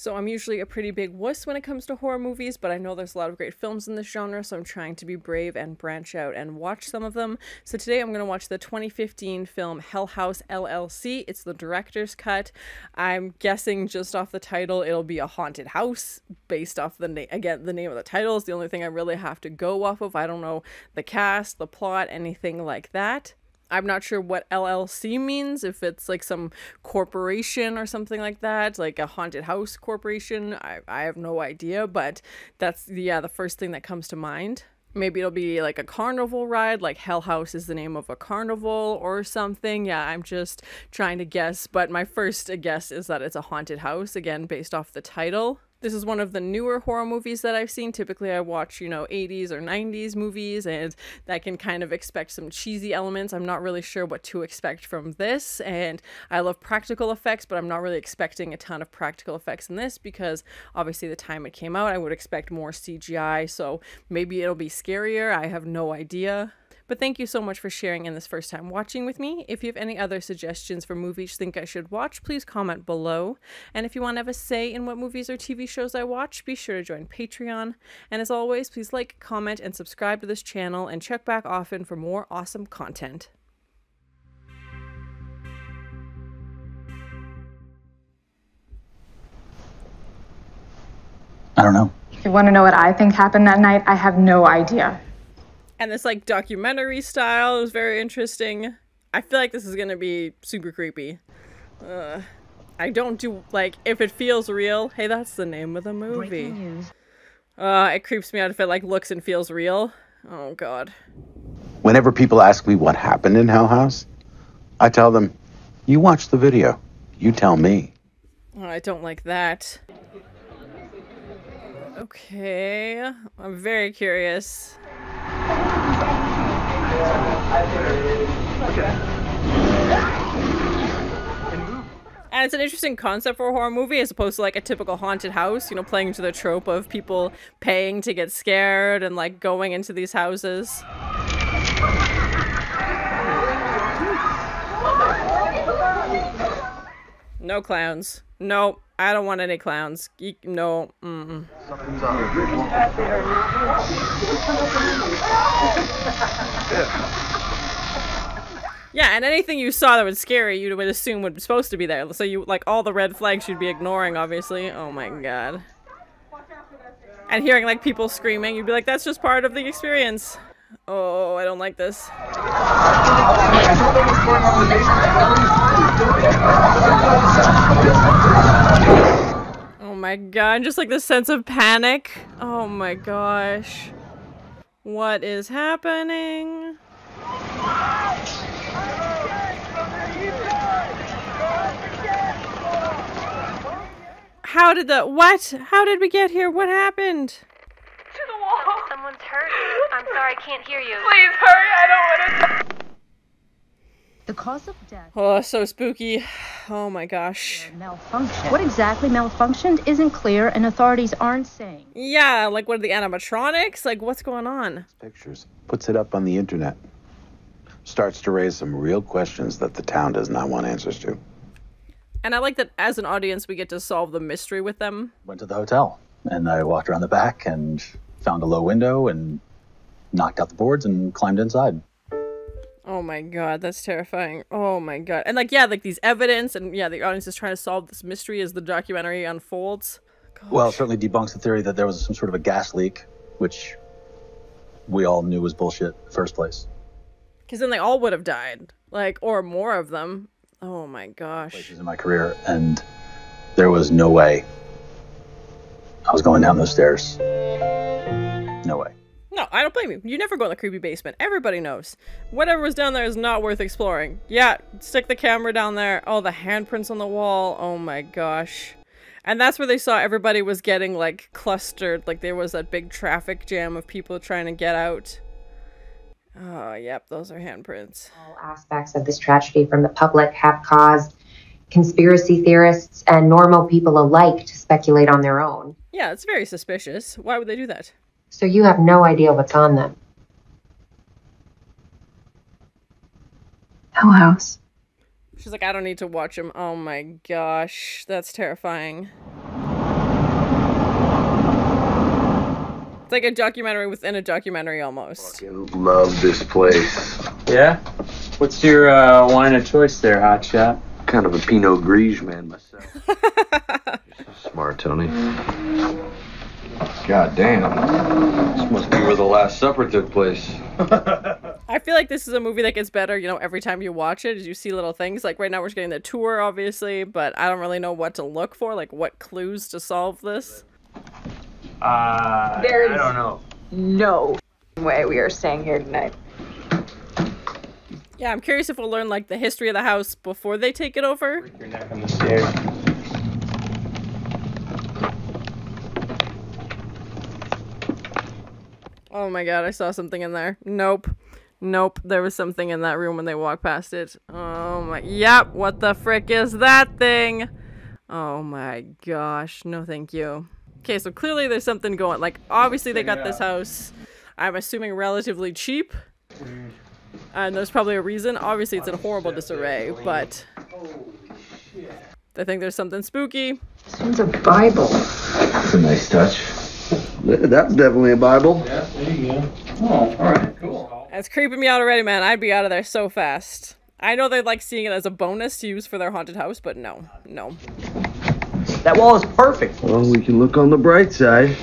So I'm usually a pretty big wuss when it comes to horror movies, but I know there's a lot of great films in this genre, so I'm trying to be brave and branch out and watch some of them. So today I'm going to watch the 2015 film Hell House LLC. It's the director's cut. I'm guessing just off the title it'll be a haunted house based off the name. Again, the name of the title is the only thing I really have to go off of. I don't know the cast, the plot, anything like that. I'm not sure what LLC means, if it's like some corporation or something like that, like a haunted house corporation. I have no idea, but that's, yeah, the first thing that comes to mind. Maybe it'll be like a carnival ride, like Hell House is the name of a carnival or something. Yeah, I'm just trying to guess, but my first guess is that it's a haunted house, again, based off the title. This is one of the newer horror movies that I've seen. Typically I watch, 80s or 90s movies, and I can kind of expect some cheesy elements. I'm not really sure what to expect from this, and I love practical effects, but I'm not really expecting a ton of practical effects in this because obviously the time it came out, I would expect more CGI, so maybe it'll be scarier. I have no idea. But thank you so much for sharing in this first time watching with me. If you have any other suggestions for movies you think I should watch, please comment below. And if you want to have a say in what movies or TV shows I watch, be sure to join Patreon. And as always, please like, comment, and subscribe to this channel, and check back often for more awesome content. I don't know. If you want to know what I think happened that night, I have no idea. And this like documentary style is very interesting. I feel like this is gonna be super creepy. I don't do, like, if it feels real. Hey, that's the name of the movie. It creeps me out if it like looks and feels real. Oh god. Whenever people ask me what happened in Hell House, I tell them, you watch the video. You tell me. Oh, I don't like that. Okay, I'm very curious. And it's an interesting concept for a horror movie as opposed to like a typical haunted house, playing into the trope of people paying to get scared and like going into these houses. No clowns. No, I don't want any clowns. No. Mm-mm. Yeah, and anything you saw that was scary, you would assume would be supposed to be there. So you, like, all the red flags you'd be ignoring, obviously. Oh my god. And hearing, like, people screaming, you'd be like, that's just part of the experience. Oh, I don't like this. Oh my god, just like this sense of panic. Oh my gosh. What is happening? How did what? How did we get here? What happened? To the wall. Someone's hurt. I'm sorry, I can't hear you. Please hurry, I don't want to. The cause of death. Oh, so spooky. Oh my gosh. Malfunction. What exactly malfunctioned isn't clear, and authorities aren't saying. Yeah, like what are the animatronics? Like what's going on? Pictures. Puts it up on the internet. Starts to raise some real questions that the town does not want answers to. And I like that as an audience we get to solve the mystery with them. Went to the hotel, and I walked around the back and found a low window and knocked out the boards and climbed inside. Oh my god, that's terrifying. Oh my god. And like, yeah, like these evidence, and yeah, the audience is trying to solve this mystery as the documentary unfolds. Gosh. Well, it certainly debunks the theory that there was some sort of a gas leak, which we all knew was bullshit in the first place. Because then they all would have died. Like, or more of them. Oh my gosh. Places in my career, and there was no way I was going down those stairs. No way. No, I don't blame you. You never go in the creepy basement. Everybody knows. Whatever was down there is not worth exploring. Yeah, stick the camera down there. Oh, the handprints on the wall. Oh my gosh. And that's where they saw everybody was getting, like, clustered. Like, there was that big traffic jam of people trying to get out. Oh, yep, those are handprints. All aspects of this tragedy from the public have caused conspiracy theorists and normal people alike to speculate on their own. Yeah, it's very suspicious. Why would they do that? So you have no idea what's on them. Hell House. She's like, I don't need to watch him. Oh my gosh, that's terrifying. It's like a documentary within a documentary almost. Fucking love this place. Yeah? What's your wine of choice there, hotshot? Kind of a Pinot Grigio man myself. Smart, Tony. God damn. This must be where the Last Supper took place. I feel like this is a movie that gets better, you know, every time you watch it, as you see little things. Like, right now we're just getting the tour, obviously, but I don't really know what to look for, like, what clues to solve this. I don't know. No way we are staying here tonight. Yeah, I'm curious if we'll learn, like, the history of the house before they take it over. Break your neck on the stairs. Oh my god, I saw something in there. Nope. Nope, there was something in that room when they walked past it. Oh my... Yep, what the frick is that thing? Oh my gosh, no thank you. Okay, so clearly there's something going. Like, obviously they got this house, I'm assuming relatively cheap. And there's probably a reason. Obviously it's in horrible disarray, but... I think there's something spooky. This one's a Bible. That's a nice touch. That's definitely a Bible. Yeah, there you go. Oh, alright, cool. It's creeping me out already, man. I'd be out of there so fast. I know they'd like seeing it as a bonus to use for their haunted house, but no. No. That wall is perfect. Well, we can look on the bright side.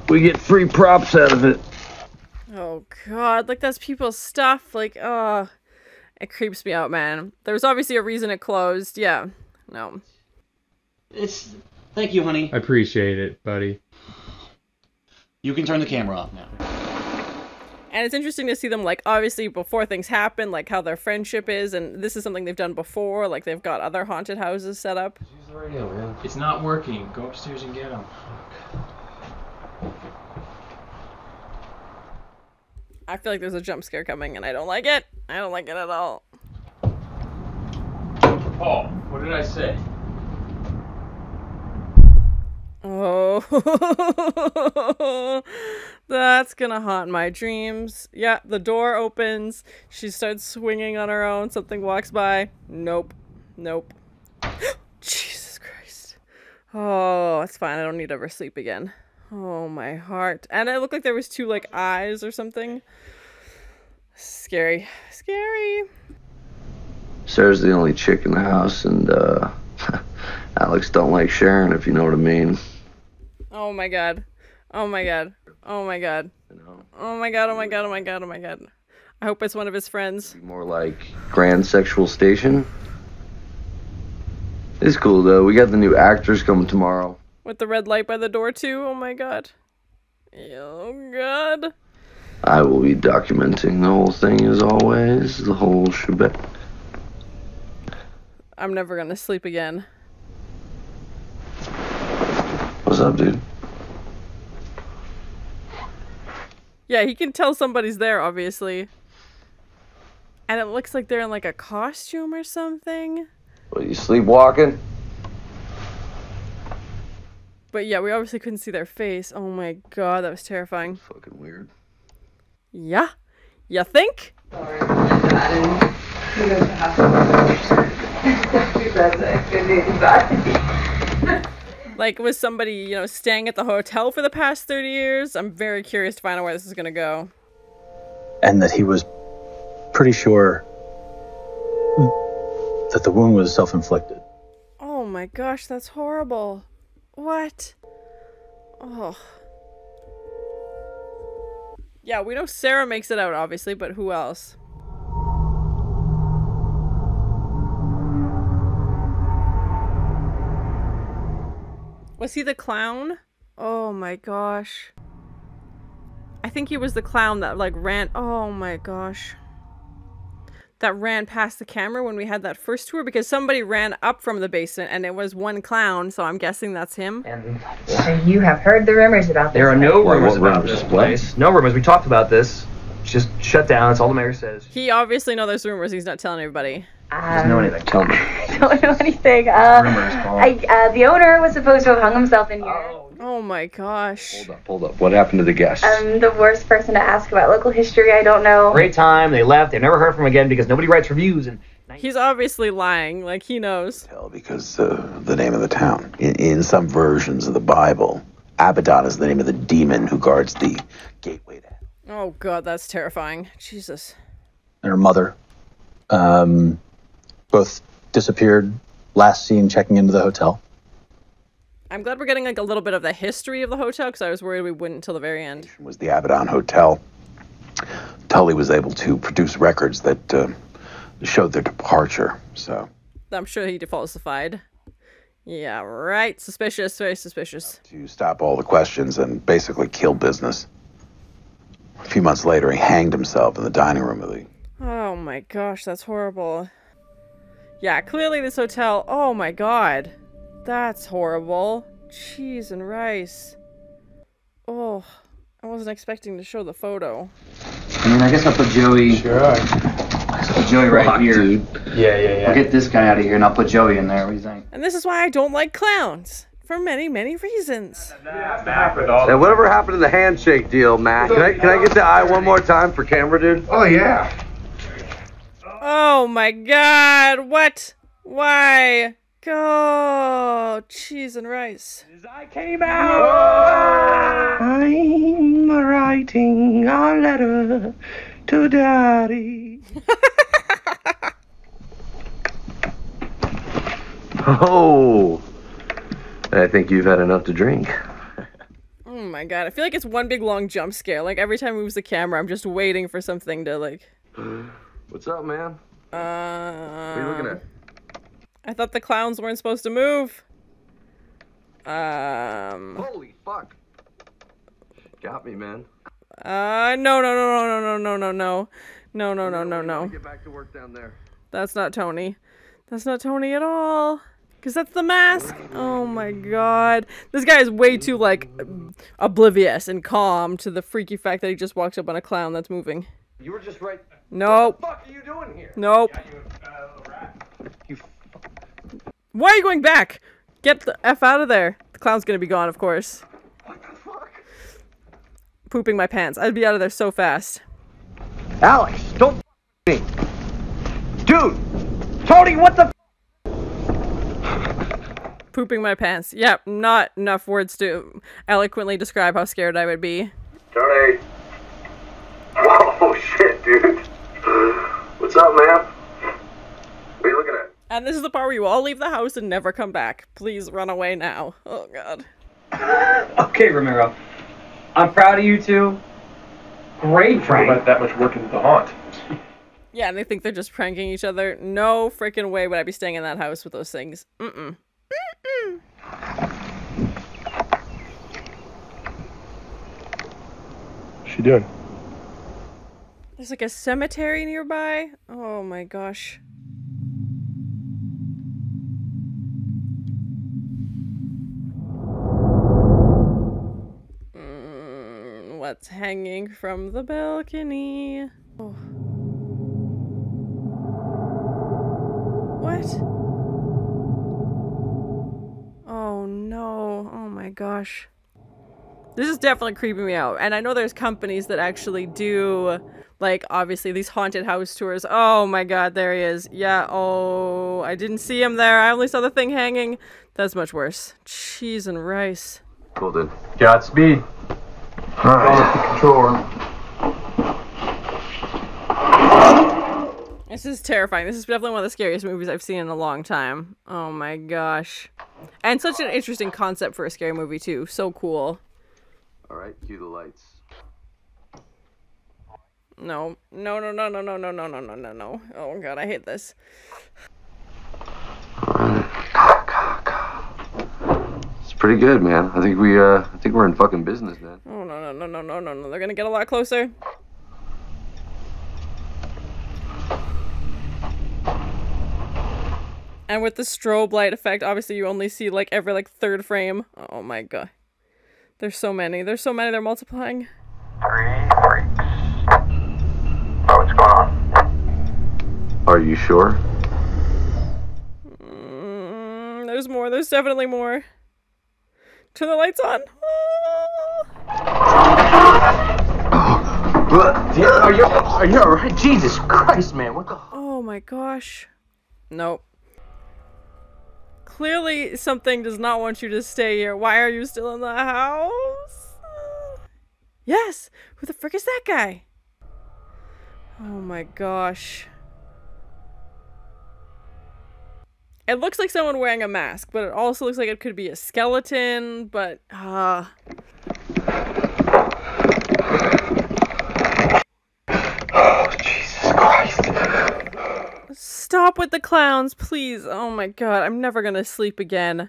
We get free props out of it. Oh god, like that's people's stuff. Like, oh, it creeps me out, man. There was obviously a reason it closed. Yeah, no. Thank you, honey. I appreciate it, buddy. You can turn the camera off now. And it's interesting to see them, like, obviously before things happen, like how their friendship is, and this is something they've done before. Like, they've got other haunted houses set up. Use the radio, man. It's not working. Go upstairs and get them. I feel like there's a jump scare coming, and I don't like it. I don't like it at all. Oh, what did I say? Oh, that's gonna haunt my dreams. Yeah, the door opens. She starts swinging on her own. Something walks by. Nope. Nope. Jesus Christ. Oh, it's fine. I don't need to ever sleep again. Oh, my heart. And it looked like there was two, like, eyes or something. Scary. Scary. Sarah's the only chick in the house, and, Alex don't like sharing, if you know what I mean. Oh my god. Oh my god. Oh my god. Oh my god, oh my god, oh my god, oh my god. I hope it's one of his friends. More like Grand Sexual Station. It's cool, though. We got the new actors coming tomorrow. With the red light by the door, too? Oh my god. Oh god. I will be documenting the whole thing as always. The whole shebang. I'm never gonna sleep again. What's up, dude? Yeah, he can tell somebody's there, obviously. And it looks like they're in, like, a costume or something. What, you sleepwalking? But yeah, we obviously couldn't see their face. Oh my god, that was terrifying. Fucking weird. Yeah? You think? Like, was somebody, you know, staying at the hotel for the past 30 years? I'm very curious to find out where this is gonna go. And that he was pretty sure that the wound was self-inflicted. Oh my gosh, that's horrible. What? Oh. Yeah, we know Sarah makes it out, obviously, but who else? Was he the clown? Oh my gosh. I think he was the clown that, like, ran... Oh my gosh. That ran past the camera when we had that first tour, because somebody ran up from the basement and it was one clown, so I'm guessing that's him. And so you have heard the rumors about this. There are no rumors about rumors? this place. No rumors. We talked about this. It's just shut down. That's all the mayor says. He obviously knows there's rumors. He's not telling everybody. Doesn't know anything. Tell me. I don't know anything. The owner was supposed to have hung himself in here. Oh my gosh. Hold up. What happened to the guests? I'm the worst person to ask about local history. I don't know. Great time. They left. They never heard from him again because nobody writes reviews. And he's obviously lying. Like, he knows. Because the name of the town, in some versions of the Bible, Abaddon is the name of the demon who guards the gateway to hell. Oh god, that's terrifying. Jesus. And her mother, both disappeared. Last seen checking into the hotel. I'm glad we're getting like a little bit of the history of the hotel, because I was worried we wouldn't until the very end. It was the Abaddon Hotel. Tully was able to produce records that showed their departure, so... I'm sure he falsified. Yeah, right. Suspicious, very suspicious. To stop all the questions and basically kill business. A few months later, he hanged himself in the dining room of the... Oh my gosh, that's horrible. Yeah, clearly this hotel... Oh my god. That's horrible. Cheese and rice. Oh, I wasn't expecting to show the photo. I mean, I guess I'll put Joey... Sure. I'll put Joey right here. Dude. Yeah. I'll get this guy out of here and I'll put Joey in there. What do you think? And this is why I don't like clowns. For many, many reasons. Hey, whatever happened to the handshake deal, Matt? Can I get the eye one more time for camera, dude? Oh, yeah. Oh my god, what? Why? Go, cheese and rice. I came out. I'm writing a letter to Daddy. Oh, I think you've had enough to drink. Oh my god, I feel like it's one big long jump scare. Like every time he moves the camera, I'm just waiting for something to like... What's up, man? What are you looking at? I thought the clowns weren't supposed to move. Holy fuck. Got me, man. No. Get back to work down there. That's not Tony. That's not Tony at all. Because that's the mask. Oh my god. This guy is way too, like, oblivious and calm to the freaky fact that he just walks up on a clown that's moving. You were just right. Nope. What the fuck are you doing here? Nope. Why are you going back? Get the F out of there. The clown's gonna be gone, of course. What the fuck? Pooping my pants. I'd be out of there so fast. Alex, don't me. Dude! Tony, what the Pooping my pants. Yep, not enough words to eloquently describe how scared I would be. Tony. Oh shit, dude. What's up, man? What are you looking at? And this is the part where you all leave the house and never come back. Please run away now. Oh god. Okay, Ramiro. I'm proud of you two. Great prank. Let that much work into the haunt. Yeah, and they think they're just pranking each other. No freaking way would I be staying in that house with those things. Mm-mm. Mm-mm. What's she doing? There's like a cemetery nearby. Oh my gosh. What's hanging from the balcony? Oh. What? Oh no. Oh my gosh. This is definitely creeping me out. And I know there's companies that actually do, like, obviously these haunted house tours. Oh my god, there he is. Yeah, oh, I didn't see him there. I only saw the thing hanging. That's much worse. Cheese and rice. Cool, dude. Godspeed. Follow the control room. This is terrifying. This is definitely one of the scariest movies I've seen in a long time. Oh my gosh. And such an interesting concept for a scary movie too. So cool. Alright, cue the lights. No. No. Oh god, I hate this. It's pretty good, man. I think we're in fucking business, man. Oh no. They're gonna get a lot closer. And with the strobe light effect, obviously you only see like every like third frame. Oh my god. There's so many. They're multiplying. 3 breaks. Oh, what's going on? Are you sure? There's more. There's definitely more. Turn the lights on. Are you alright? Jesus Christ, man. What the? Oh my gosh. Nope. Clearly something does not want you to stay here. Why are you still in the house? Yes! Who the frick is that guy? Oh my gosh. It looks like someone wearing a mask, but it also looks like it could be a skeleton, but Oh, Jesus Christ. Stop with the clowns, please. Oh my god, I'm never gonna sleep again.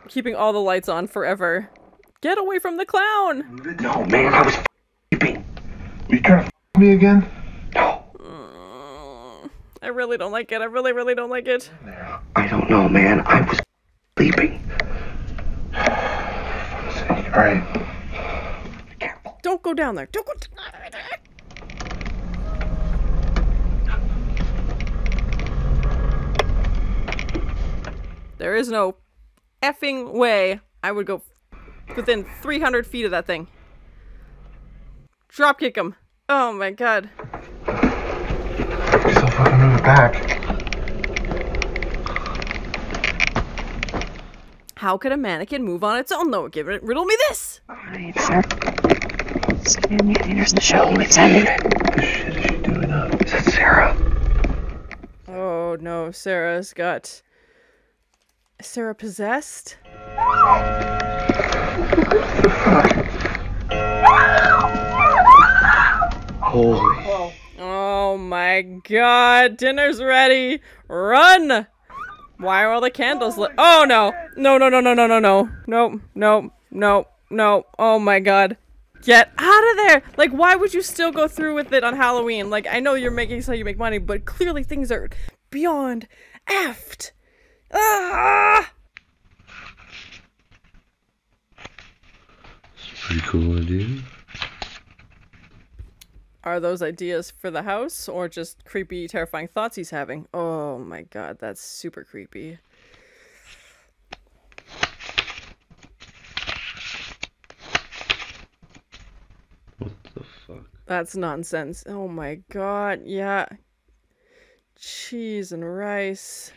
Keeping all the lights on forever. Get away from the clown! No, man, I was sleeping. Are you trying to me again? No. I really don't like it. I really, really don't like it. I don't know, man. I was sleeping. Alright. Don't go down there. Don't go down there. There is no effing way I would go within 300 feet of that thing. Dropkick him. Oh my god. You're so fucking moving back. How could a mannequin move on its own though? Riddle me this! Alright, sir. Stand the theaters in the show. It's ending. What the shit is she doing up? Is that Sarah? Oh no, Sarah's got... Is Sarah possessed? What the fuck? Holy. Oh my god, dinner's ready! Run! Why are all the candles lit? Oh no! No, no, no, no, no, no, no. No, no, no, no. Oh my god. Get out of there! Like, why would you still go through with it on Halloween? Like, I know you're making so you make money, but clearly things are beyond effed. Ah! Pretty cool idea. Are those ideas for the house or just creepy, terrifying thoughts he's having? Oh my god, that's super creepy. What the fuck? That's nonsense. Oh my god, yeah. Cheese and rice.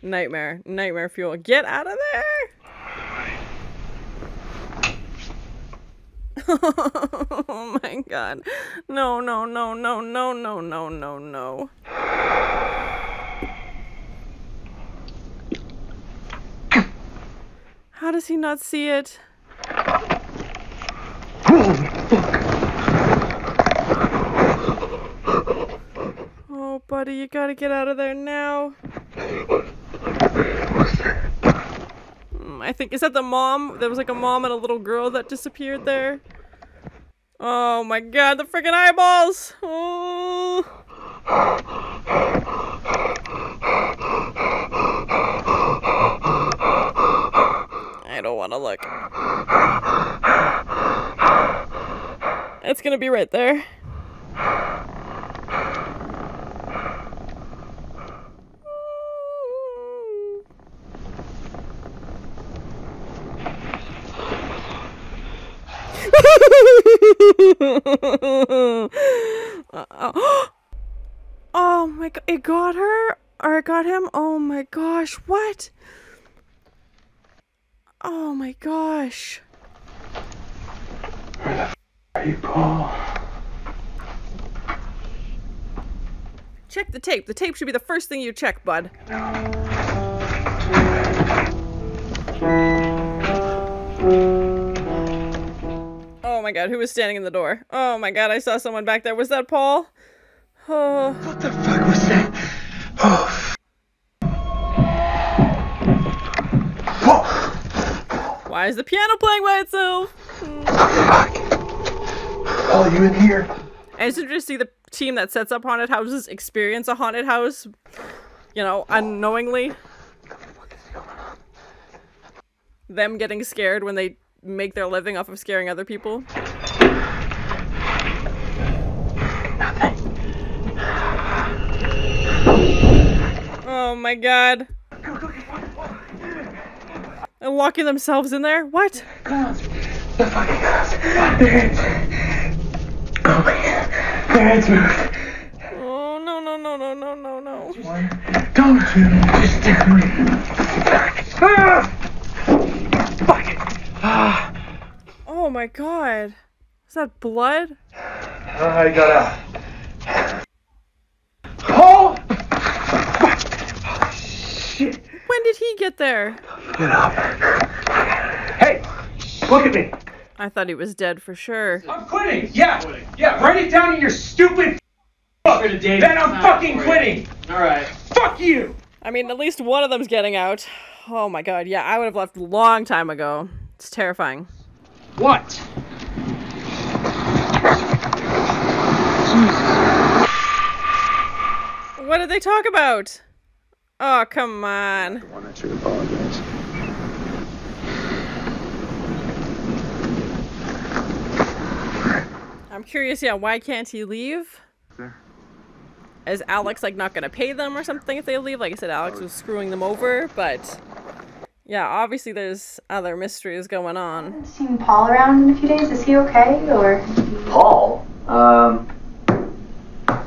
Nightmare. Nightmare fuel. Get out of there! Oh my god. No, no, no, no, no, no, no, no, no. How does he not see it? Oh, buddy, you gotta get out of there now. I think, is that the mom? There was like a mom and a little girl that disappeared there. Oh my god, the freaking eyeballs! Oh. I don't want to look. It's gonna be right there. Oh my god, it got her? Or it got him? Oh my gosh, what? Oh my gosh. Where the f are you, Paul? Check the tape. The tape should be the first thing you check, bud. Oh my god, who was standing in the door? Oh my god, I saw someone back there. Was that Paul? Oh. What the fuck was that? Oh. Why is the piano playing by itself? Fuck. Oh, you in here? And it's interesting to see the team that sets up haunted houses experience a haunted house, you know, unknowingly. Them getting scared when they make their living off of scaring other people. Nothing. Oh my god. And locking themselves in there? What? Clowns. The fucking clowns. Their heads. Oh my god. Their heads moved. no, no, no, no, no. Don't just stick me. Fuck it. Oh my god. Is that blood? I got out. Paul! Shit. When did he get there? Get up. Hey, look at me. I thought he was dead for sure. I'm quitting. Yeah. Write it down in your stupid book. Then I'm fucking quitting. All right. Fuck you. I mean, at least one of them's getting out. Oh my god, yeah, I would have left a long time ago. It's terrifying. What? What did they talk about? Oh, come on. I should apologize. I'm curious, yeah, why can't he leave? Is Alex, like, not gonna pay them or something if they leave? Like I said, Alex was screwing them over, but... yeah, obviously there's other mysteries going on. I haven't seen Paul around in a few days. Is he okay, or...? Paul?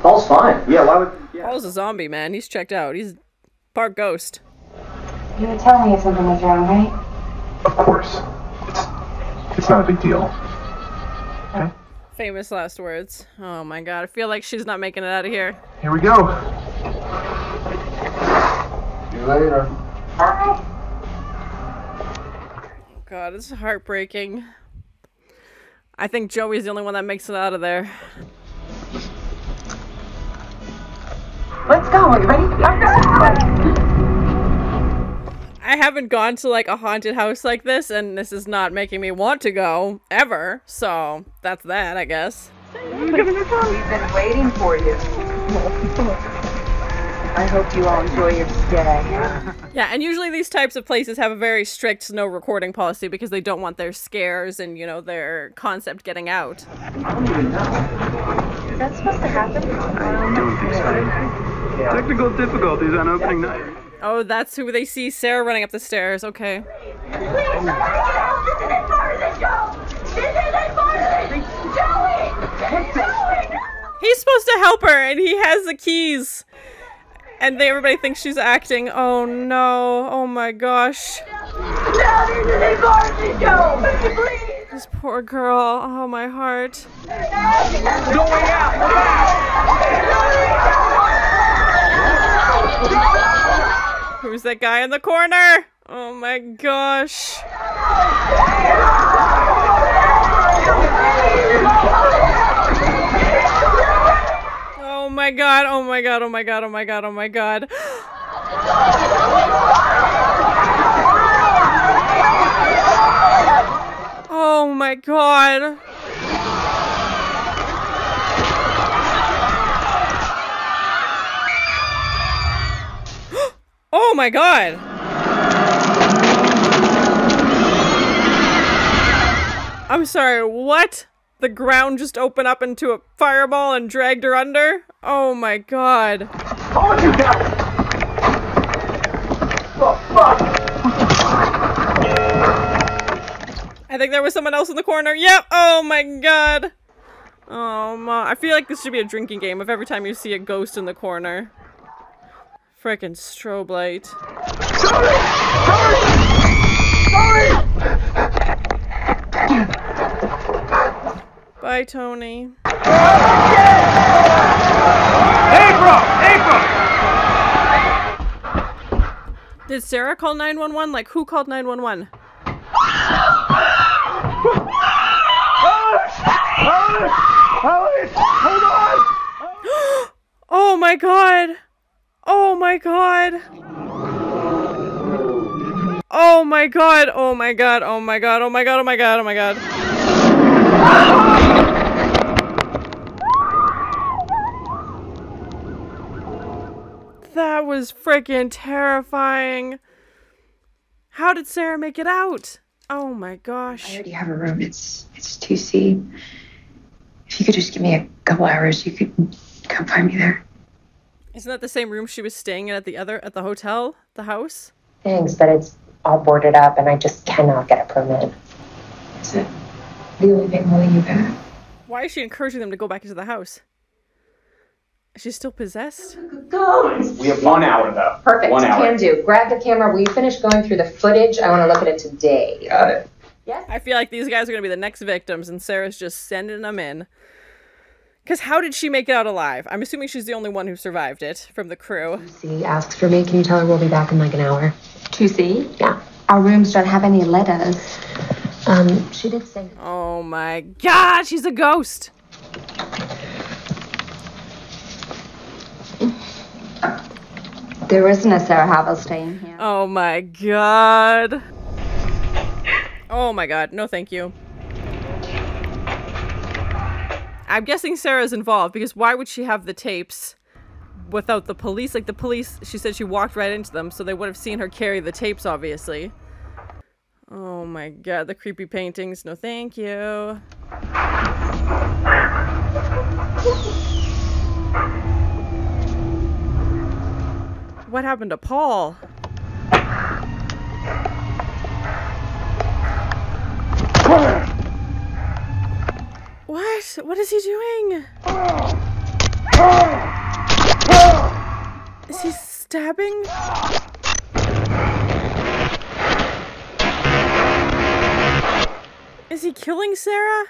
Paul's fine. Yeah, why would... Yeah. Paul's a zombie, man. He's checked out. He's part ghost. You would tell me if something was wrong, right? Of course. It's not a big deal. Okay? Famous last words. Oh my god, I feel like she's not making it out of here. Here we go. See you later. Bye. God, it's heartbreaking. I think Joey's the only one that makes it out of there. Let's go. Are you ready? I haven't gone to like a haunted house like this, and this is not making me want to go ever. So that's that, I guess. We've been waiting for you. I hope you all enjoy your stay. Yeah, and usually these types of places have a very strict no recording policy because they don't want their scares and, you know, their concept getting out. Is that supposed to happen? I don't think so. Technical difficulties on opening night. Oh, that's who they see. Sarah running up the stairs. Okay. Please, somebody get out! This isn't part of the show! This isn't part of the Joey! Joey, no! He's supposed to help her, and he has the keys. And everybody thinks she's acting. Oh no. Oh my gosh. No, this isn't part of the show! Please! This poor girl. Oh, my heart. Going out! Who's that guy in the corner? Oh my gosh. Oh my god, oh my god, oh my god, oh my god, oh my god. Oh my god. Oh my god! I'm sorry, what? The ground just opened up into a fireball and dragged her under? Oh my god. Oh, you guys! Oh, fuck! I think there was someone else in the corner. Yep! Oh my god! Oh my. I feel like this should be a drinking game of every time you see a ghost in the corner. Frickin' strobe light. Sorry! Bye, Tony. April! Did Sarah call 911? Like, who called 911? Alice! Hold on! Oh my god! Oh my god! Oh my god! Oh my god! Oh my god! Oh my god! Oh my god! Oh my god! That was freaking terrifying. How did Sarah make it out? Oh my gosh. I already have a room. It's 2C. If you could just give me a couple hours, you could come find me there. Isn't that the same room she was staying in at the hotel? The house? Thanks, but it's all boarded up and I just cannot get a permit. Is it the only thing holding you back? Why is she encouraging them to go back into the house? She's still possessed? Ghost! We have 1 hour though. Perfect. 1 hour. Can do. Grab the camera. We finish going through the footage. I want to look at it today. Got it. Yes? I feel like these guys are going to be the next victims, and Sarah's just sending them in. Because how did she make it out alive? I'm assuming she's the only one who survived it from the crew. She asks for me. Can you tell her we'll be back in like an hour? 2C? Yeah. Our rooms don't have any letters. She did say. Oh my god, she's a ghost! There isn't a Sarah Havel staying here. Oh my god. Oh my god, no thank you. I'm guessing Sarah's involved, because why would she have the tapes without the police? Like, the police, she said she walked right into them, so they would have seen her carry the tapes, obviously. Oh my god, the creepy paintings. No thank you. What happened to Paul? What? What is he doing? Is he stabbing? Is he killing Sarah?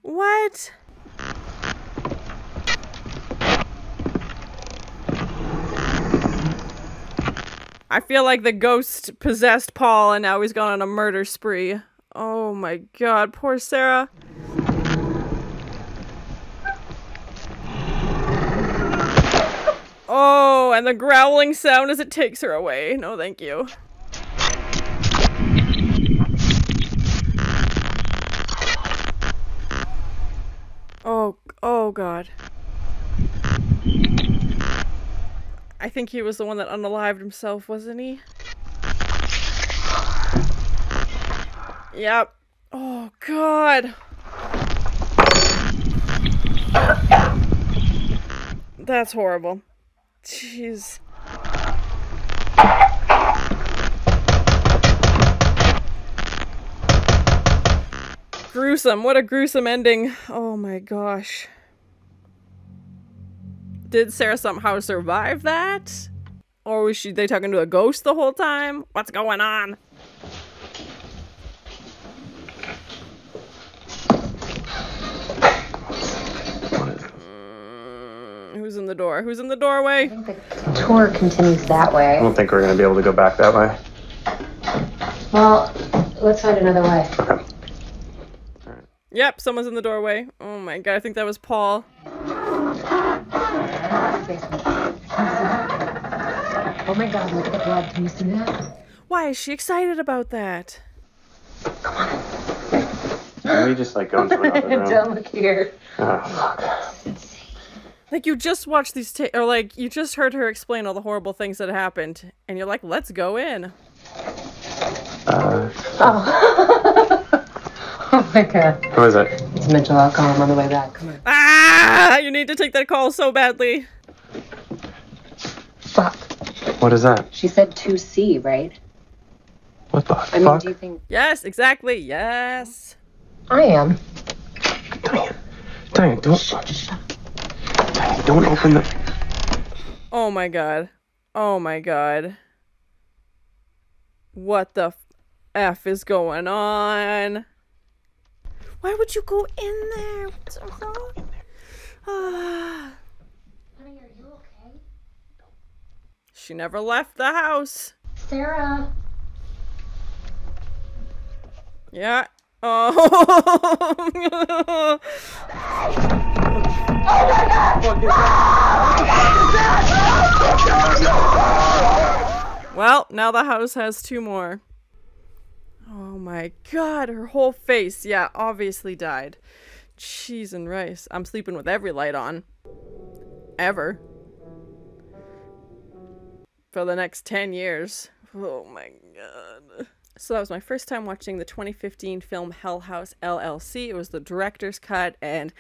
What? I feel like the ghost possessed Paul and now he's gone on a murder spree. Oh my god, poor Sarah. Oh, and the growling sound as it takes her away. No, thank you. Oh god. I think he was the one that unalived himself, wasn't he? Yep. Oh god. That's horrible. Jeez. Gruesome. What a gruesome ending. Oh my gosh. Did Sarah somehow survive that? Or was they talking to a ghost the whole time? What's going on? Who's in the door? Who's in the doorway? I think the tour continues that way. I don't think we're going to be able to go back that way. Well, let's find another way. Okay. Yep, someone's in the doorway. Oh my god, I think that was Paul. Oh my god, look at the blood. Can you see that? Why is she excited about that? Come on. Can we just like go into another room? Don't look here. Oh, fuck. Like, you just watched these or like, you just heard her explain all the horrible things that happened, and you're like, let's go in. Oh. Oh my god. Who is it? It's mental alcohol. I'm on the way back. Come on. Ah! You need to take that call so badly. Fuck. What is that? She said 2C, right? What the I mean, do you think... Yes, exactly. Yes. I am. Diane, don't... Diane, don't open the... Oh my god. Oh my god. What the F is going on? Why would you go in there? What's wrong? Honey, are you okay? She never left the house. Sarah. Yeah. Oh. Oh my god! Well, now the house has 2 more. Oh my god, her whole face, yeah, obviously died. Cheese and rice. I'm sleeping with every light on. Ever. For the next 10 years. Oh my god. So that was my first time watching the 2015 film Hell House LLC. It was the director's cut, and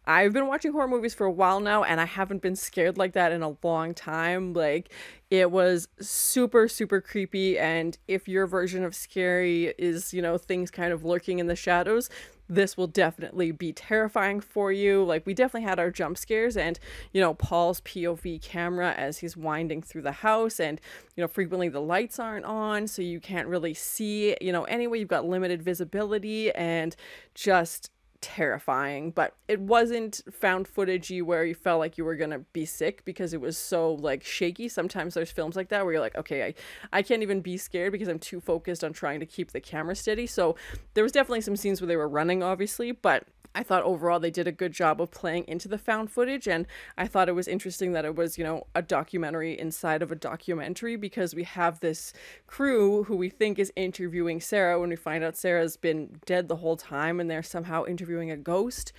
I've been watching horror movies for a while now, and I haven't been scared like that in a long time. Like, it was super, super creepy, and if your version of scary is, you know, things kind of lurking in the shadows, this will definitely be terrifying for you. Like, we definitely had our jump scares, and, you know, Paul's POV camera as he's winding through the house, and, you know, frequently the lights aren't on, so you can't really see, you know, anyway, you've got limited visibility, and just terrifying. But it wasn't found footagey where you felt like you were gonna be sick, because it was so like shaky. Sometimes there's films like that where you're like, okay, I can't even be scared because I'm too focused on trying to keep the camera steady. So there was definitely some scenes where they were running, obviously, but I thought overall they did a good job of playing into the found footage, and I thought it was interesting that it was, you know, a documentary inside of a documentary, because we have this crew who we think is interviewing Sarah when we find out Sarah's been dead the whole time, and they're somehow interviewing a ghost,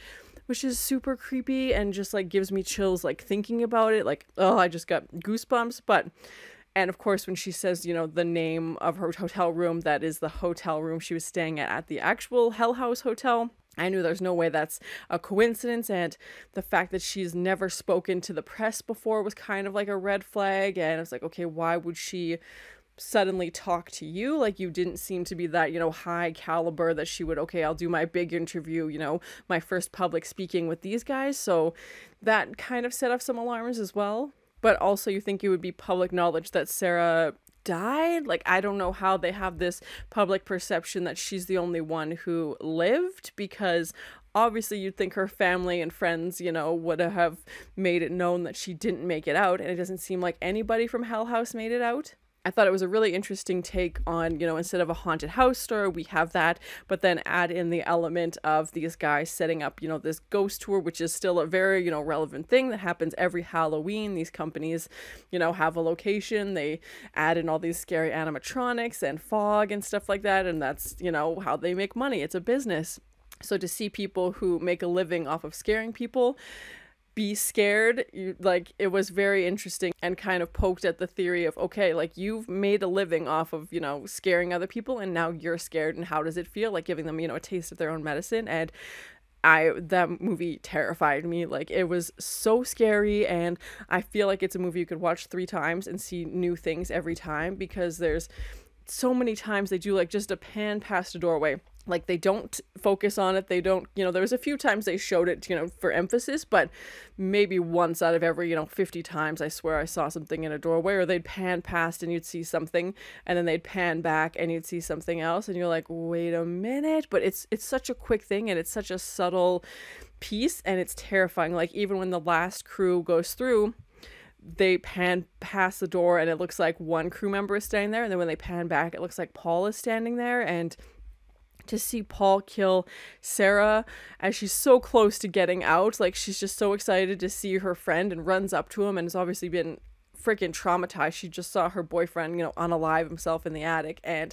which is super creepy and just like gives me chills like thinking about it. Like, oh, I just got goosebumps. But and of course, when she says, you know, the name of her hotel room, that is the hotel room she was staying at the actual Hell House Hotel, I knew there's no way that's a coincidence. And the fact that she's never spoken to the press before was kind of like a red flag. And I was like, okay, why would she suddenly talk to you? Like, you didn't seem to be that, you know, high caliber that she would, okay, I'll do my big interview, you know, my first public speaking with these guys. So that kind of set off some alarms as well. But also you think it would be public knowledge that Sarah died. Like, I don't know how they have this public perception that she's the only one who lived, because obviously you'd think her family and friends, you know, would have made it known that she didn't make it out, and it doesn't seem like anybody from Hell House made it out. I thought it was a really interesting take on, you know, instead of a haunted house story, we have that, but then add in the element of these guys setting up, you know, this ghost tour, which is still a very, you know, relevant thing that happens every Halloween. These companies, you know, have a location, they add in all these scary animatronics and fog and stuff like that, and that's, you know, how they make money. It's a business. So to see people who make a living off of scaring people be scared, like, it was very interesting and kind of poked at the theory of, okay, like, you've made a living off of, you know, scaring other people, and now you're scared, and how does it feel? Like, giving them, you know, a taste of their own medicine. And that movie terrified me. Like, it was so scary, and I feel like it's a movie you could watch 3 times and see new things every time, because there's so many times they do like just a pan past a doorway. Like, they don't focus on it. They don't, you know, there was a few times they showed it, you know, for emphasis, but maybe once out of every, you know, 50 times, I swear I saw something in a doorway, or they'd pan past and you'd see something, and then they'd pan back and you'd see something else, and you're like, wait a minute. But it's such a quick thing, and it's such a subtle piece, and it's terrifying. Like, even when the last crew goes through, they pan past the door and it looks like one crew member is standing there, and then when they pan back, it looks like Paul is standing there. And to see Paul kill Sarah as she's so close to getting out, like, she's just so excited to see her friend and runs up to him, and has obviously been freaking traumatized. She just saw her boyfriend, you know, unalive himself in the attic, and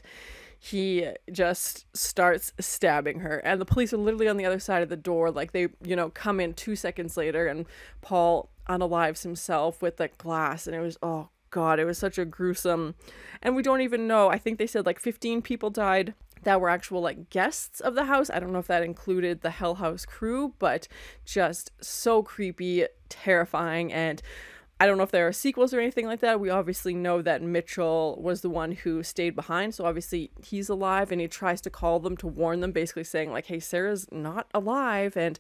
he just starts stabbing her, and the police are literally on the other side of the door. Like, they, you know, come in 2 seconds later, and Paul unalives himself with that glass, and it was, oh god, it was such a gruesome. And we don't even know, I think they said like 15 people died that were actual like guests of the house. I don't know if that included the Hell House crew, but just so creepy, terrifying. And I don't know if there are sequels or anything like that. We obviously know that Mitchell was the one who stayed behind, so obviously he's alive, and he tries to call them to warn them, basically saying like, hey, Sarah's not alive. And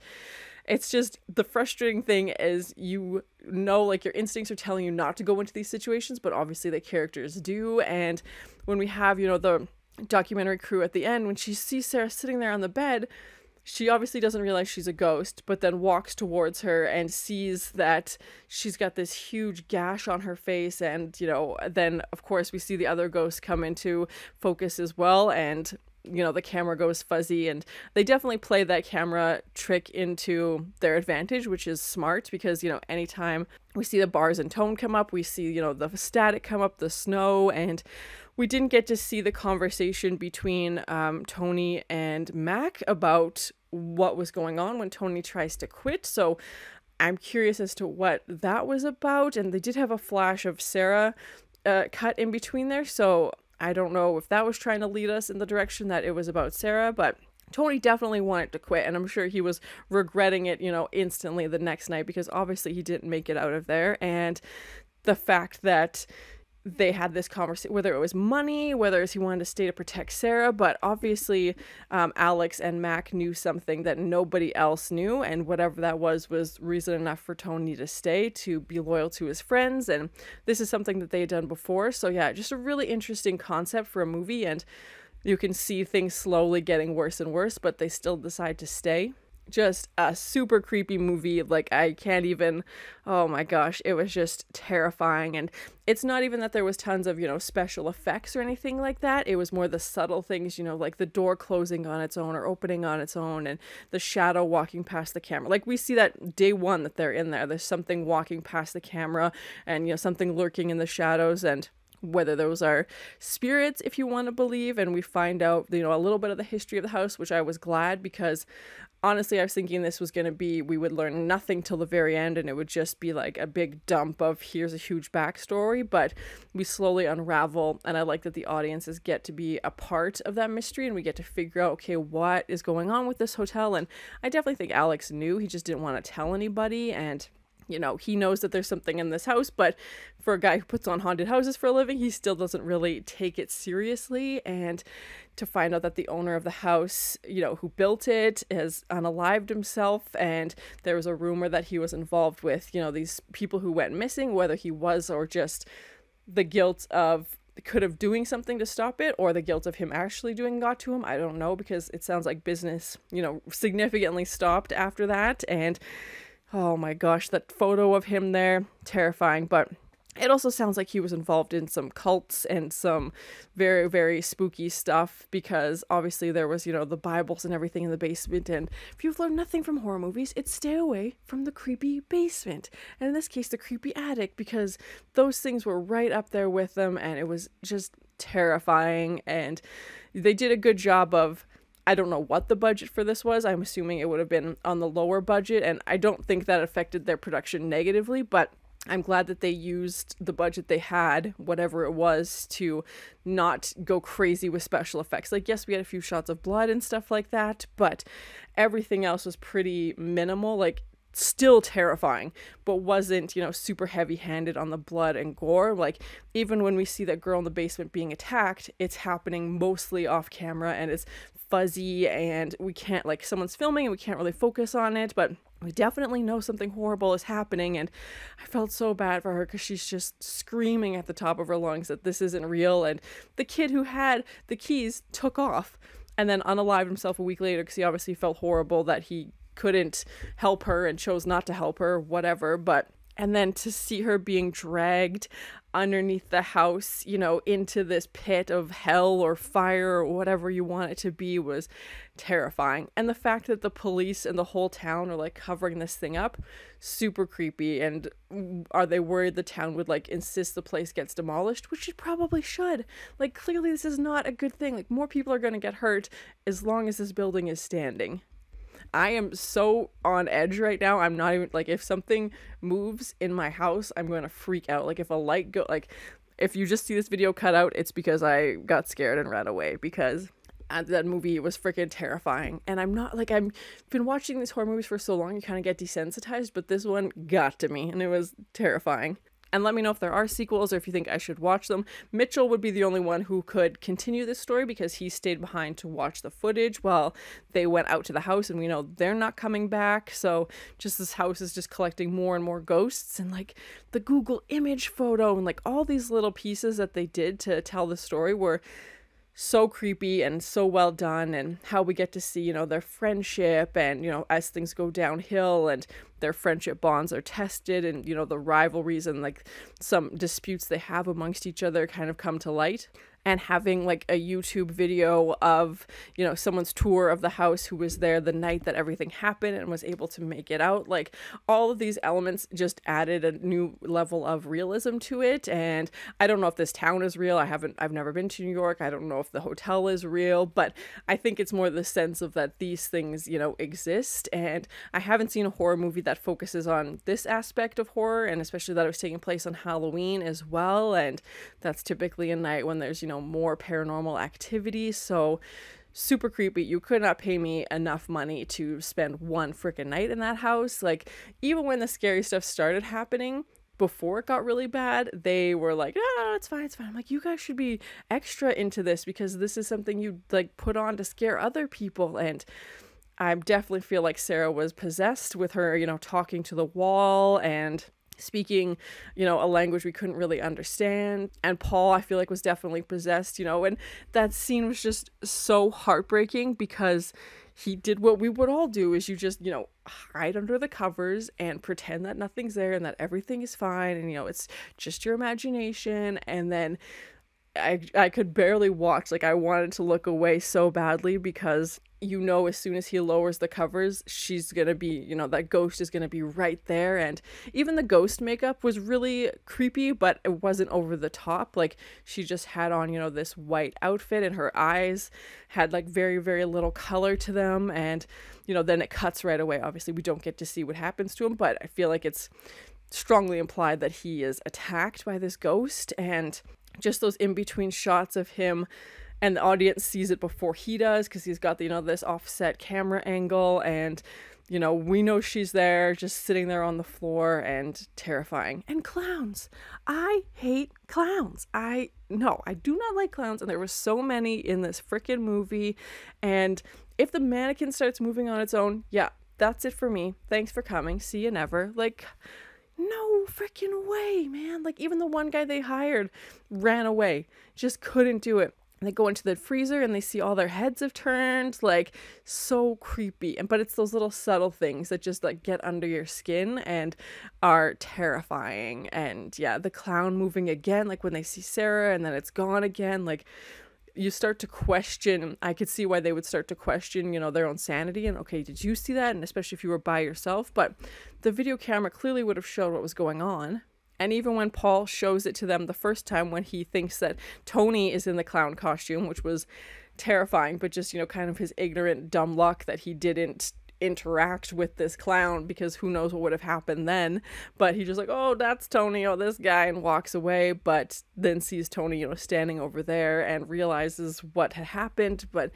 it's just, the frustrating thing is, you know, like, your instincts are telling you not to go into these situations, but obviously the characters do. And when we have, you know, the documentary crew at the end, when she sees Sarah sitting there on the bed, she obviously doesn't realize she's a ghost, but then walks towards her and sees that she's got this huge gash on her face. And, you know, then of course we see the other ghosts come into focus as well, and, you know, the camera goes fuzzy, and they definitely play that camera trick into their advantage, which is smart, because, you know, anytime we see the bars and tone come up, we see, you know, the static come up, the snow. And we didn't get to see the conversation between Tony and Mac about what was going on when Tony tries to quit. So I'm curious as to what that was about. And they did have a flash of Sarah cut in between there, so I don't know if that was trying to lead us in the direction that it was about Sarah. But Tony definitely wanted to quit, and I'm sure he was regretting it, you know, instantly the next night, because obviously he didn't make it out of there. And the fact that they had this conversation, whether it was money, whether it's he wanted to stay to protect Sarah, but obviously Alex and Mac knew something that nobody else knew, and whatever that was reason enough for Tony to stay, to be loyal to his friends, and this is something that they had done before. So yeah, just a really interesting concept for a movie, and you can see things slowly getting worse and worse, but they still decide to stay. Just a super creepy movie. Like, I can't even, oh my gosh, it was just terrifying. And it's not even that there was tons of, you know, special effects or anything like that. It was more the subtle things, you know, like the door closing on its own or opening on its own, and the shadow walking past the camera. Like, we see that day one that they're in there. There's something walking past the camera, and, you know, something lurking in the shadows, and whether those are spirits, if you want to believe. And we find out, you know, a little bit of the history of the house, which I was glad, because honestly, I was thinking this was going to be, we would learn nothing till the very end, and it would just be like a big dump of here's a huge backstory, but we slowly unravel, and I like that the audiences get to be a part of that mystery, and we get to figure out, okay, what is going on with this hotel. And I definitely think Alex knew, he just didn't want to tell anybody, and you know, he knows that there's something in this house, but for a guy who puts on haunted houses for a living, he still doesn't really take it seriously. And to find out that the owner of the house, you know, who built it, has unalived himself, and there was a rumor that he was involved with, you know, these people who went missing, whether he was or just the guilt of could have doing something to stop it, or the guilt of him actually doing got to him. I don't know, because it sounds like business, you know, significantly stopped after that. And oh my gosh, that photo of him there, terrifying. But it also sounds like he was involved in some cults and some very, very spooky stuff, because obviously there was, you know, the Bibles and everything in the basement. And if you've learned nothing from horror movies, it's stay away from the creepy basement. And in this case, the creepy attic, because those things were right up there with them, and it was just terrifying. And they did a good job of, I don't know what the budget for this was. I'm assuming it would have been on the lower budget, and I don't think that affected their production negatively, but I'm glad that they used the budget they had, whatever it was, to not go crazy with special effects. Like, yes, we had a few shots of blood and stuff like that, but everything else was pretty minimal. Like, still terrifying, but wasn't, you know, super heavy-handed on the blood and gore. Like, even when we see that girl in the basement being attacked, it's happening mostly off camera, and it's fuzzy, and we can't, like, someone's filming and we can't really focus on it, but we definitely know something horrible is happening. And I felt so bad for her, because she's just screaming at the top of her lungs that this isn't real. And the kid who had the keys took off and then unalived himself a week later, because he obviously felt horrible that he couldn't help her and chose not to help her, whatever. But and then to see her being dragged underneath the house, you know, into this pit of hell or fire or whatever you want it to be, was terrifying. And the fact that the police and the whole town are like covering this thing up, super creepy. And are they worried the town would like insist the place gets demolished, which it probably should. Like, clearly this is not a good thing. Like, more people are going to get hurt as long as this building is standing. I am so on edge right now. I'm not even, like, if something moves in my house, I'm going to freak out. Like, if a light go, like, if you just see this video cut out, it's because I got scared and ran away, because that movie was freaking terrifying. And I'm not, like, I've been watching these horror movies for so long, you kind of get desensitized, but this one got to me, and it was terrifying. And let me know if there are sequels, or if you think I should watch them. Mitchell would be the only one who could continue this story, because he stayed behind to watch the footage while they went out to the house, and we know they're not coming back. So just this house is just collecting more and more ghosts, and like the Google image photo and like all these little pieces that they did to tell the story were so creepy and so well done. And how we get to see, you know, their friendship, and, you know, as things go downhill and their friendship bonds are tested, and, you know, the rivalries and like some disputes they have amongst each other kind of come to light. And having like a YouTube video of, you know, someone's tour of the house who was there the night that everything happened and was able to make it out. Like, all of these elements just added a new level of realism to it. And I don't know if this town is real. I've never been to New York. I don't know if the hotel is real, but I think it's more the sense of that these things, you know, exist. And I haven't seen a horror movie that focuses on this aspect of horror, and especially that it was taking place on Halloween as well. And that's typically a night when there's, you know, more paranormal activity. So super creepy. You could not pay me enough money to spend one freaking night in that house. Like, even when the scary stuff started happening, before it got really bad, they were like, no, it's fine, it's fine. I'm like, you guys should be extra into this because this is something you like put on to scare other people. And I definitely feel like Sarah was possessed with her, you know, talking to the wall and speaking, you know, a language we couldn't really understand. And Paul, I feel like, was definitely possessed, you know, and that scene was just so heartbreaking because he did what we would all do, is you just, you know, hide under the covers and pretend that nothing's there and that everything is fine and, you know, it's just your imagination. And then I could barely watch. Like, I wanted to look away so badly because, you know, as soon as he lowers the covers, she's gonna be, you know, that ghost is gonna be right there. And even the ghost makeup was really creepy, but it wasn't over the top. Like, she just had on, you know, this white outfit and her eyes had like very, very little color to them. And, you know, then it cuts right away. Obviously, we don't get to see what happens to him, but I feel like it's strongly implied that he is attacked by this ghost. And just those in-between shots of him, and the audience sees it before he does because he's got the, you know, this offset camera angle, and, you know, we know she's there just sitting there on the floor, and terrifying. And clowns, I hate clowns. I do not like clowns, and there were so many in this freaking movie. And if the mannequin starts moving on its own, yeah, that's it for me. Thanks for coming, see you never. Like, no freaking way, man. Like, even the one guy they hired ran away, just couldn't do it. They go into the freezer and they see all their heads have turned. Like, so creepy. But it's those little subtle things that just like get under your skin and are terrifying. And yeah, the clown moving again, like when they see Sarah and then it's gone again, like, you start to question. I could see why they would start to question, you know, their own sanity. And okay, did you see that? And especially if you were by yourself. But the video camera clearly would have showed what was going on. And even when Paul shows it to them the first time, when he thinks that Tony is in the clown costume, which was terrifying, but just, you know, kind of his ignorant dumb luck that he didn't interact with this clown, because who knows what would have happened then. But he just like, oh, that's Tony, oh, this guy, and walks away, but then sees Tony, you know, standing over there and realizes what had happened. But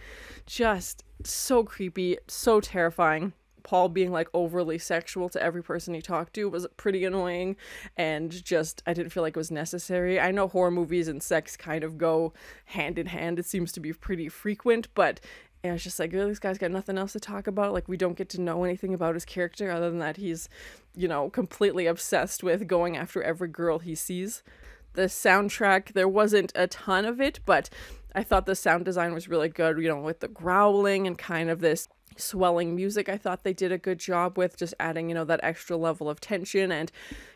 just so creepy, so terrifying. Paul being like overly sexual to every person he talked to was pretty annoying, and just, I didn't feel like it was necessary. I know horror movies and sex kind of go hand in hand. It seems to be pretty frequent, but and it's just like, really, this guy's got nothing else to talk about. Like, we don't get to know anything about his character other than that he's, you know, completely obsessed with going after every girl he sees. The soundtrack, there wasn't a ton of it, but I thought the sound design was really good, you know, with the growling and kind of this swelling music. I thought they did a good job with just adding, you know, that extra level of tension. And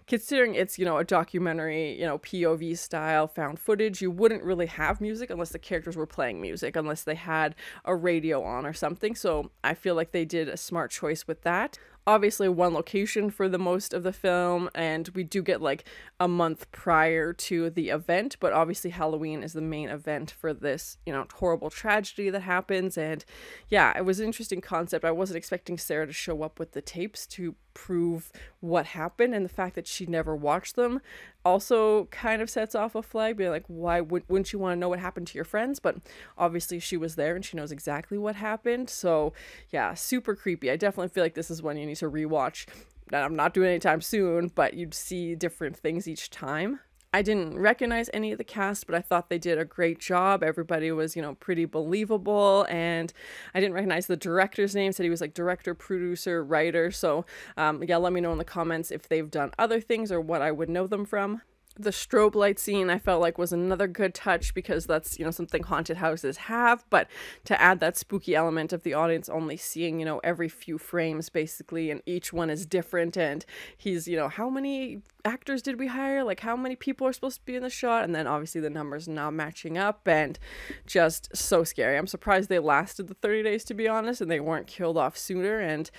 considering it's, you know, a documentary, you know, POV style found footage, you wouldn't really have music unless the characters were playing music, unless they had a radio on or something. So I feel like they did a smart choice with that. Obviously one location for the most of the film, and we do get like a month prior to the event, but obviously Halloween is the main event for this, you know, horrible tragedy that happens. And yeah, it was an interesting concept. I wasn't expecting Sarah to show up with the tapes to prove what happened, and the fact that she never watched them also kind of sets off a flag, being like, why wouldn't you want to know what happened to your friends? But obviously she was there and she knows exactly what happened. So yeah, super creepy. I definitely feel like this is one you need to rewatch. I'm not doing it anytime soon, but you'd see different things each time. I didn't recognize any of the cast, but I thought they did a great job. Everybody was, you know, pretty believable, and I didn't recognize the director's name. Said he was like director, producer, writer. So yeah, let me know in the comments if they've done other things or what I would know them from. The strobe light scene I felt like was another good touch, because that's, you know, something haunted houses have, but to add that spooky element of the audience only seeing, you know, every few frames basically, and each one is different, and he's, you know, how many actors did we hire? Like, how many people are supposed to be in the shot? And then obviously the numbers not matching up, and just so scary. I'm surprised they lasted the 30 days, to be honest, and they weren't killed off sooner. And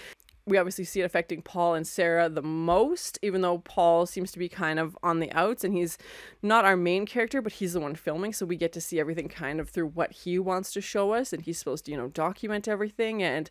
we obviously see it affecting Paul and Sarah the most, even though Paul seems to be kind of on the outs, and he's not our main character, but he's the one filming, so we get to see everything kind of through what he wants to show us, and he's supposed to, you know, document everything. And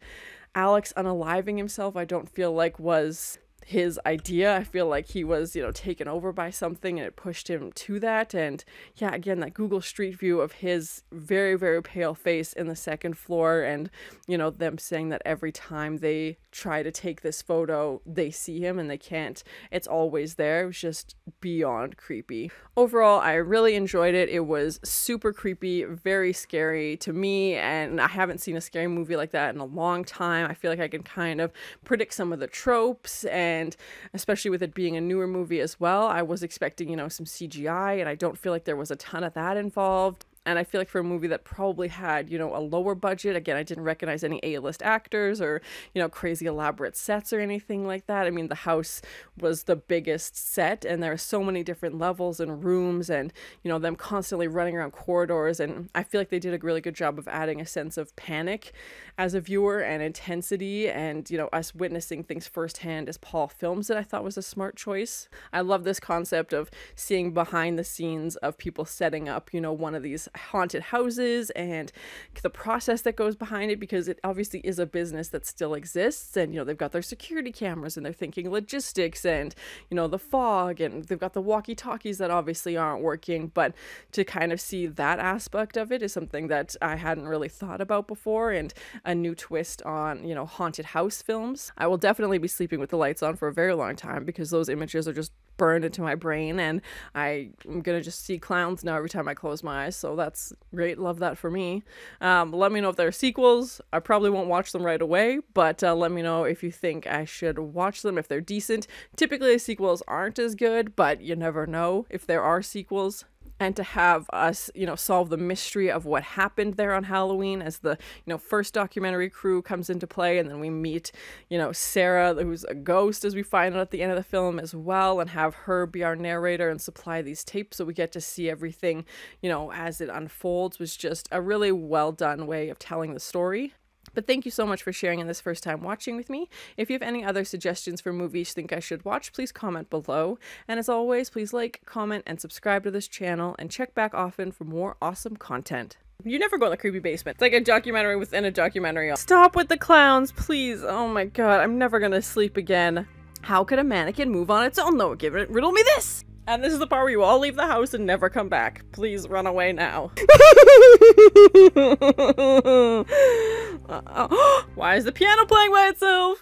Alex unaliving himself, I don't feel like was his idea. I feel like he was, you know, taken over by something and it pushed him to that. And yeah, again, that Google Street View of his very, very pale face in the second floor, and, you know, them saying that every time they try to take this photo, they see him and they can't. It's always there. It was just beyond creepy. Overall, I really enjoyed it. It was super creepy, very scary to me, and I haven't seen a scary movie like that in a long time. I feel like I can kind of predict some of the tropes, and especially with it being a newer movie as well, I was expecting, you know, some CGI, and I don't feel like there was a ton of that involved. And I feel like for a movie that probably had, you know, a lower budget, again, I didn't recognize any A-list actors or, you know, crazy elaborate sets or anything like that. I mean, the house was the biggest set, and there are so many different levels and rooms, and, you know, them constantly running around corridors. And I feel like they did a really good job of adding a sense of panic as a viewer and intensity, and, you know, us witnessing things firsthand as Paul films it. I thought was a smart choice. I love this concept of seeing behind the scenes of people setting up, you know, one of these haunted houses, and the process that goes behind it, because it obviously is a business that still exists, and, you know, they've got their security cameras and they're thinking logistics and, you know, the fog, and they've got the walkie-talkies that obviously aren't working. But to kind of see that aspect of it is something that I hadn't really thought about before, and a new twist on, you know, haunted house films. I will definitely be sleeping with the lights on for a very long time, because those images are just burned into my brain, and I'm gonna just see clowns now every time I close my eyes, so that's great. Love that for me. Let me know if there are sequels. I probably won't watch them right away, but let me know if you think I should watch them, if they're decent. Typically sequels aren't as good, but you never know if there are sequels. And to have us, you know, solve the mystery of what happened there on Halloween as the, you know, first documentary crew comes into play, and then we meet, you know, Sarah, who's a ghost, as we find out at the end of the film as well, and have her be our narrator and supply these tapes so we get to see everything, you know, as it unfolds, was just a really well done way of telling the story. But thank you so much for sharing in this first time watching with me. If you have any other suggestions for movies you think I should watch, please comment below. And as always, please like, comment, and subscribe to this channel, and check back often for more awesome content. You never go in the creepy basement. It's like a documentary within a documentary. Stop with the clowns, please. Oh my god, I'm never gonna sleep again. How could a mannequin move on its own though? Riddle me this! And this is the part where you all leave the house and never come back. Please run away now. Why is the piano playing by itself?